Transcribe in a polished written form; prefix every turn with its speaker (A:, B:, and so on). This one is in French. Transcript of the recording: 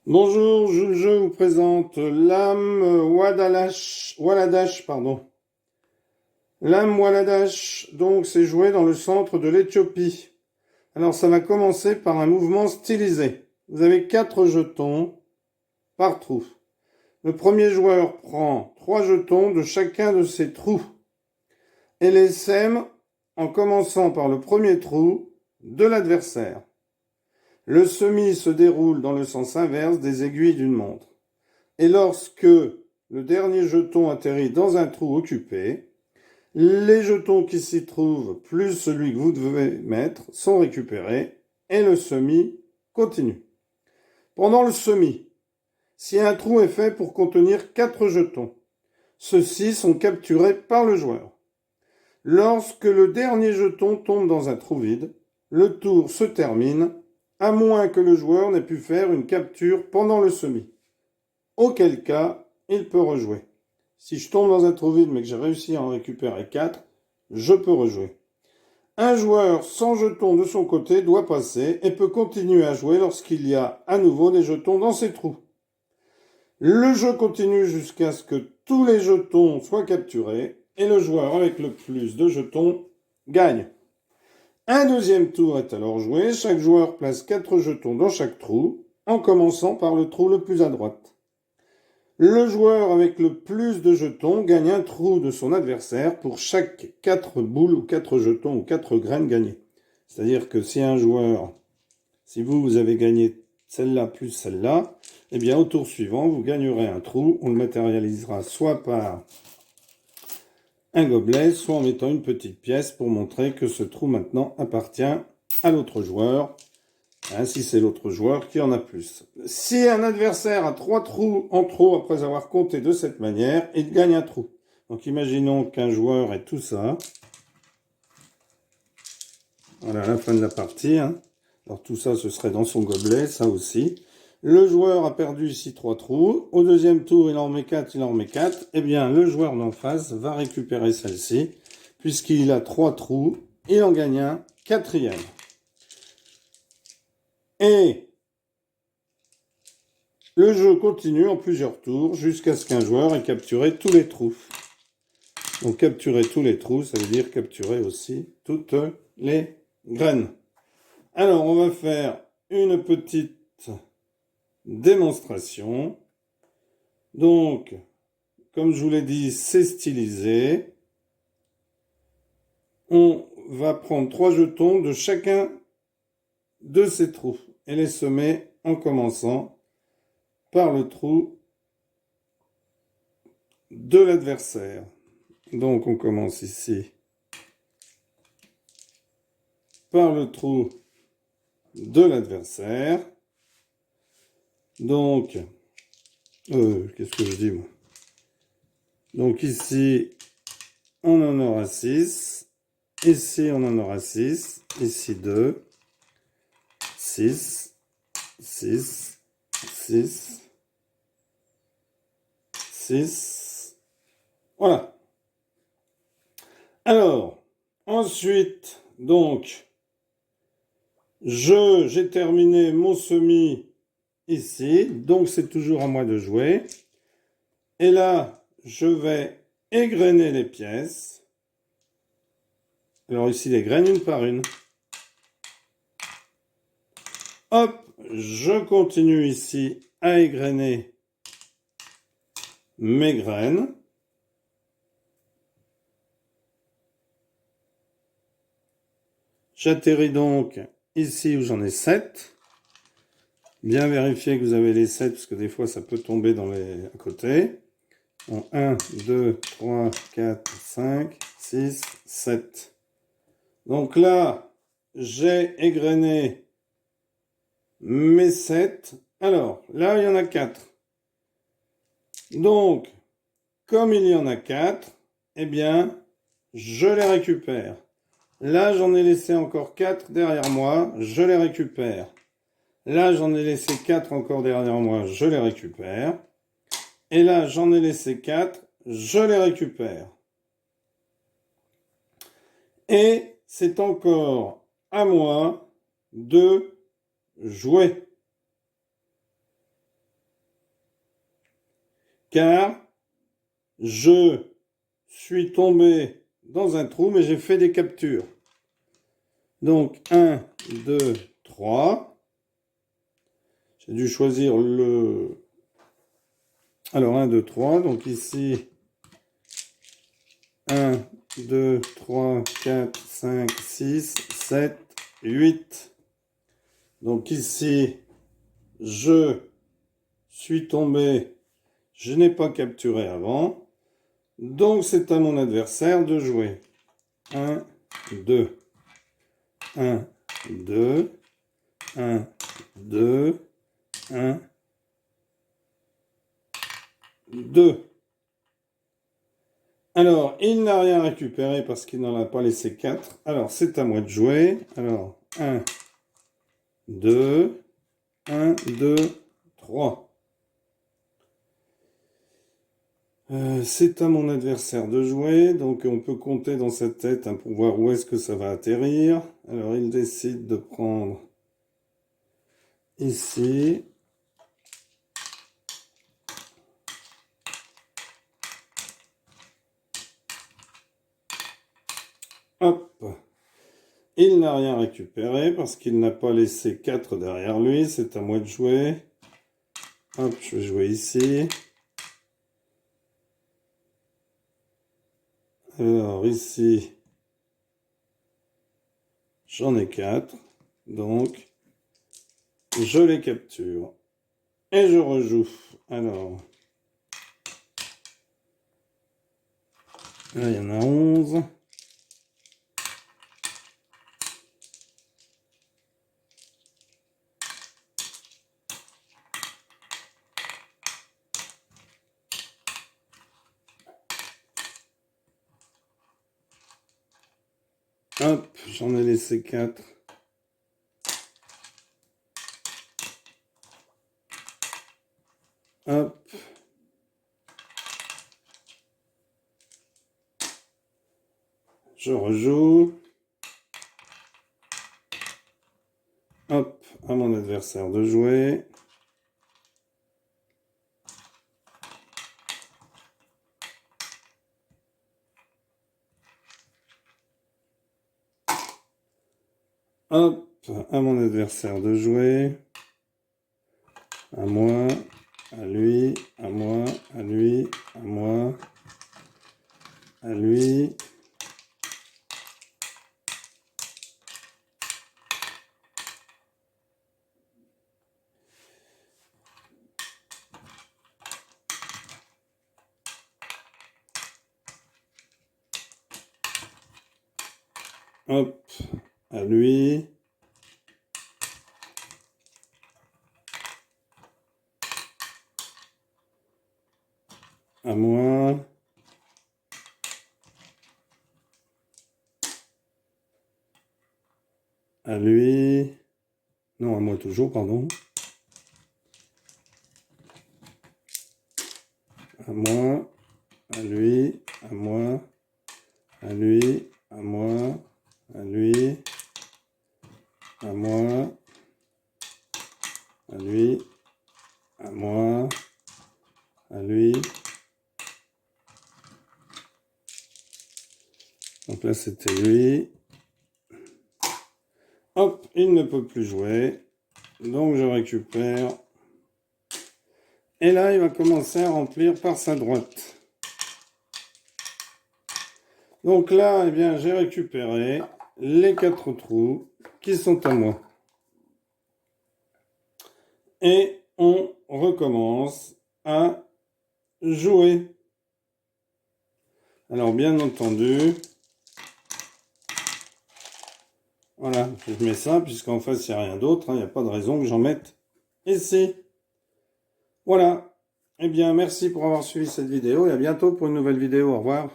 A: Bonjour, je vous présente Waladash, pardon. L'âme Waladash, donc, c'est joué dans le centre de l'Éthiopie. Alors, ça va commencer par un mouvement stylisé. Vous avez 4 jetons par trou. Le premier joueur prend 3 jetons de chacun de ces trous et les sème en commençant par le premier trou de l'adversaire. Le semis se déroule dans le sens inverse des aiguilles d'une montre. Et lorsque le dernier jeton atterrit dans un trou occupé, les jetons qui s'y trouvent, plus celui que vous devez mettre, sont récupérés et le semis continue. Pendant le semis, si un trou est fait pour contenir 4 jetons, ceux-ci sont capturés par le joueur. Lorsque le dernier jeton tombe dans un trou vide, le tour se termine, à moins que le joueur n'ait pu faire une capture pendant le semis. Auquel cas, il peut rejouer. Si je tombe dans un trou vide mais que j'ai réussi à en récupérer 4, je peux rejouer. Un joueur sans jetons de son côté doit passer et peut continuer à jouer lorsqu'il y a à nouveau des jetons dans ses trous. Le jeu continue jusqu'à ce que tous les jetons soient capturés et le joueur avec le plus de jetons gagne. Un deuxième tour est alors joué. Chaque joueur place 4 jetons dans chaque trou, en commençant par le trou le plus à droite. Le joueur avec le plus de jetons gagne un trou de son adversaire pour chaque 4 boules ou 4 jetons ou 4 graines gagnées. C'est-à-dire que si vous avez gagné celle-là plus celle-là, eh bien au tour suivant, vous gagnerez un trou. On le matérialisera soit par un gobelet, soit en mettant une petite pièce pour montrer que ce trou maintenant appartient à l'autre joueur. Si c'est l'autre joueur qui en a plus. Si un adversaire a 3 trous en trop après avoir compté de cette manière, il gagne un trou. Donc imaginons qu'un joueur ait tout ça. Voilà, à la fin de la partie. Alors tout ça, ce serait dans son gobelet, ça aussi. Le joueur a perdu ici 3 trous. Au deuxième tour, il en met 4, il en met 4. Eh bien, le joueur d'en face va récupérer celle-ci. Puisqu'il a 3 trous, il en gagne un quatrième. Et le jeu continue en plusieurs tours jusqu'à ce qu'un joueur ait capturé tous les trous. Donc capturer tous les trous, ça veut dire capturer aussi toutes les graines. Alors on va faire une petite démonstration. Donc, comme je vous l'ai dit, c'est stylisé. On va prendre 3 jetons de chacun de ces trous et les semer en commençant par le trou de l'adversaire. Donc on commence ici par le trou de l'adversaire. Donc, qu'est-ce que je dis moi? Donc ici, on en aura 6. Ici, on en aura 6. Ici, 2. 6. 6. 6. 6. Voilà. Alors, ensuite, donc, j'ai terminé mon semis ici. Donc, c'est toujours à moi de jouer. Et là, je vais égrener les pièces. Alors ici, les graines une par une. Hop, je continue ici à égrener mes graines. J'atterris donc ici où j'en ai 7. Bien vérifier que vous avez les 7, parce que des fois ça peut tomber à côté. En 1, 2, 3, 4, 5, 6, 7. Donc là, j'ai égrené mes 7. Alors, là, il y en a 4. Donc, comme il y en a 4, eh bien, je les récupère. Là, j'en ai laissé encore 4 derrière moi, je les récupère. Là, j'en ai laissé 4 encore derrière moi, je les récupère. Et là, j'en ai laissé 4, je les récupère. Et c'est encore à moi de jouer. car je suis tombé dans un trou, mais j'ai fait des captures. Donc 1, 2, 3. J'ai dû choisir le... Alors 1, 2, 3. Donc ici 1, 2, 3, 4, 5, 6, 7, 8. Donc ici, je suis tombé, je n'ai pas capturé avant. Donc c'est à mon adversaire de jouer. 1, 2. 1, 2. 1, 2. 1, 2. Alors, il n'a rien récupéré parce qu'il n'en a pas laissé 4. Alors, c'est à moi de jouer. Alors, 1, 2, 1, 2, 3. C'est à mon adversaire de jouer. Donc, on peut compter dans sa tête pour voir où est-ce que ça va atterrir. Alors, il décide de prendre ici. Hop. Il n'a rien récupéré parce qu'il n'a pas laissé 4 derrière lui. C'est à moi de jouer. Hop, je vais jouer ici. Alors ici, j'en ai 4. Donc, je les capture. Et je rejoue. Alors, là, il y en a 11. Hop, j'en ai laissé 4. Hop. Je rejoue. Hop, à mon adversaire de jouer. Hop, à mon adversaire de jouer. À moi, à lui, à moi, à lui, à moi, à lui. Hop, à lui. À moi. À lui. Non, à moi toujours, pardon. À moi. À lui. À moi. À lui. À moi. À lui. À moi. À lui. À moi. À lui. Donc là, c'était lui. Hop, il ne peut plus jouer. Donc je récupère. Et là, il va commencer à remplir par sa droite. Donc là, eh bien, j'ai récupéré les 4 trous qui sont à moi. Et on recommence à jouer. Alors, bien entendu, voilà, je mets ça, puisqu'en face, il n'y a rien d'autre. Il n'y a pas de raison que j'en mette ici. Voilà. Eh bien, merci pour avoir suivi cette vidéo et à bientôt pour une nouvelle vidéo. Au revoir.